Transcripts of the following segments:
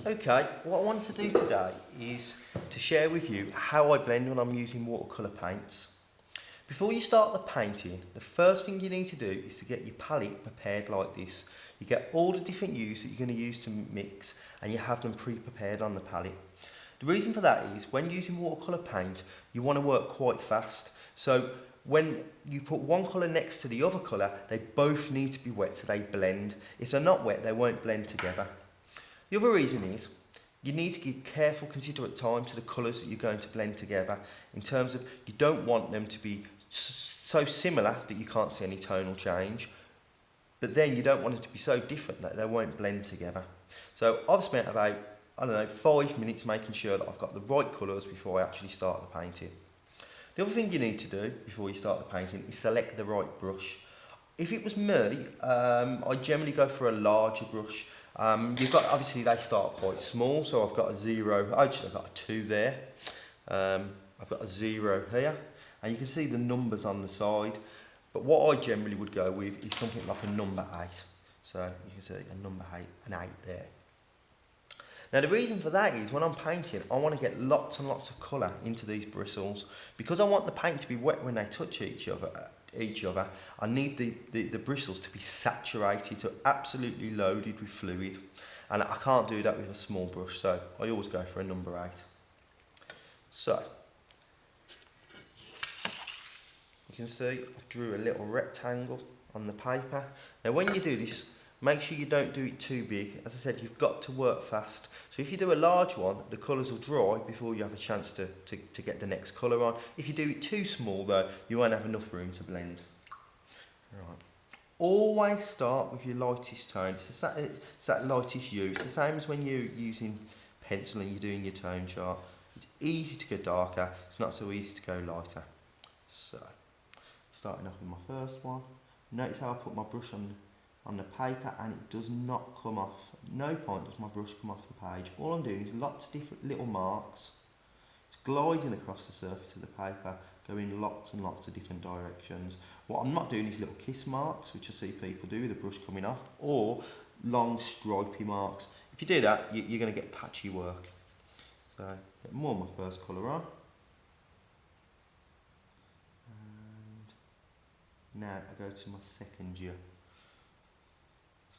Okay, what I want to do today is to share with you how I blend when I'm using watercolour paints. Before you start the painting, the first thing you need to do is to get your palette prepared like this. You get all the different hues that you're going to use to mix and you have them pre-prepared on the palette. The reason for that is when using watercolour paint, you want to work quite fast. So when you put one colour next to the other colour, they both need to be wet so they blend. If they're not wet, they won't blend together. The other reason is you need to give careful, considerate time to the colours that you're going to blend together in terms of you don't want them to be so similar that you can't see any tonal change, but then you don't want it to be so different that they won't blend together. So I've spent about, 5 minutes making sure that I've got the right colours before I actually start the painting. The other thing you need to do before you start the painting is select the right brush. If it was me, I generally go for a larger brush. You've got, obviously they start quite small, so I've got a 0, actually I've got a 2 there. I've got a 0 here, and you can see the numbers on the side. But what I generally would go with is something like a number 8. So you can see a number 8, an 8 there. Now the reason for that is when I'm painting, I want to get lots and lots of colour into these bristles. Because I want the paint to be wet when they touch each other, I need the bristles to be saturated, so absolutely loaded with fluid. And I can't do that with a small brush, so I always go for a number 8. So, you can see I drew a little rectangle on the paper. Now when you do this, make sure you don't do it too big. As I said, you've got to work fast. So if you do a large one, the colours will dry before you have a chance to get the next colour on. If you do it too small though, you won't have enough room to blend. Right. Always start with your lightest tone. It's that lightest hue. It's the same as when you're using pencil and you're doing your tone chart. It's easy to go darker, it's not so easy to go lighter. So, starting off with my first one. Notice how I put my brush on the paper and it does not come off. At no point does my brush come off the page. All I'm doing is lots of different little marks. It's gliding across the surface of the paper, going lots and lots of different directions. What I'm not doing is little kiss marks, which I see people do with the brush coming off, or long stripy marks. If you do that, you're going to get patchy work. So, get more of my first colour on. And now I go to my second hue.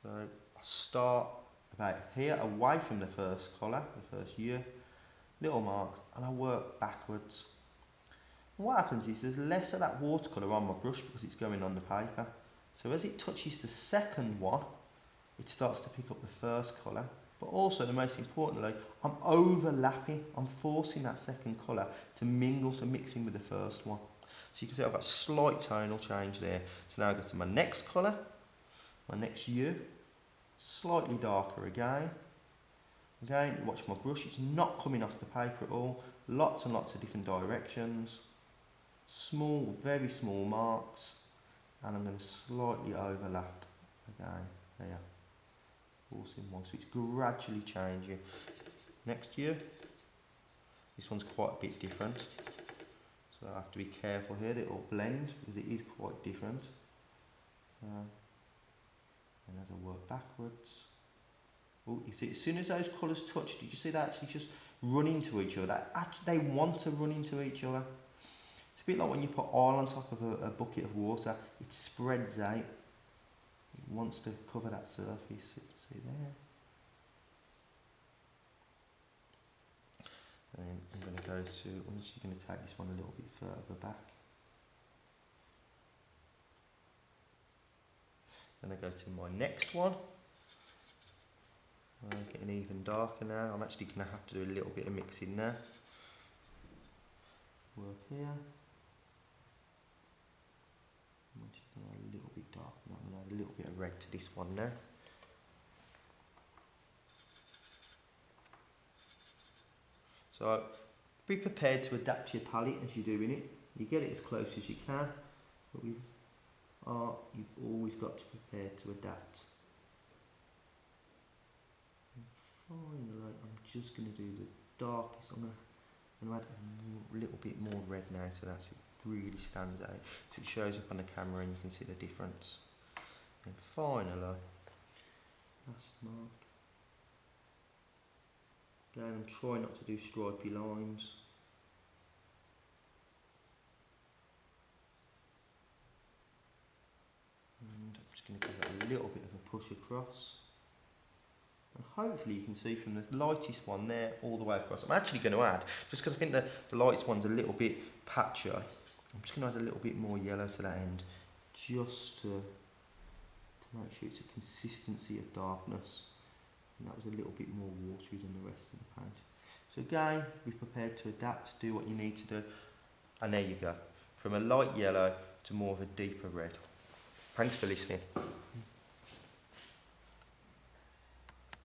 So I start about here, away from the first colour, the first hue, little marks, and I work backwards. And what happens is there's less of that watercolour on my brush because it's going on the paper. So as it touches the second one, it starts to pick up the first colour. But also, the most importantly, I'm overlapping, I'm forcing that second colour to mingle, to mix in with the first one. So you can see I've got a slight tonal change there. So now I go to my next colour. My next hue, slightly darker again. Again, watch my brush, it's not coming off the paper at all. Lots and lots of different directions. Small, very small marks. And I'm going to slightly overlap again, there. Forcing one, so it's gradually changing. Next hue, this one's quite a bit different. So I have to be careful here that it will blend because it is quite different. And as I work backwards, oh, you see, as soon as those colours touch, did you see that actually just run into each other? They want to run into each other. It's a bit like when you put oil on top of a bucket of water, it spreads out. It wants to cover that surface, see there. And then I'm going to go to, I'm actually going to take this one a little bit further back. Then I go to my next one. I'm getting even darker now. I'm actually going to have to do a little bit of mixing now. Work here. I'm just going to add a little bit darker. I'm going to add a little bit of red to this one now. So be prepared to adapt your palette as you're doing it. You get it as close as you can, but you've always got to prepare to adapt. And finally, I'm just going to do the darkest. I'm going to add a little bit more red now to that, so it really stands out. So it shows up on the camera and you can see the difference. And finally, last mark. Again, I'm trying not to do stripy lines. And I'm just going to give it a little bit of a push across. And hopefully you can see from the lightest one there all the way across. I'm actually going to add, just because I think the lightest one's a little bit patchy, I'm just going to add a little bit more yellow to that end, just to make sure it's a consistency of darkness. And that was a little bit more watery than the rest of the paint. So again, be prepared to adapt, do what you need to do. And there you go, from a light yellow to more of a deeper red. Thanks for listening.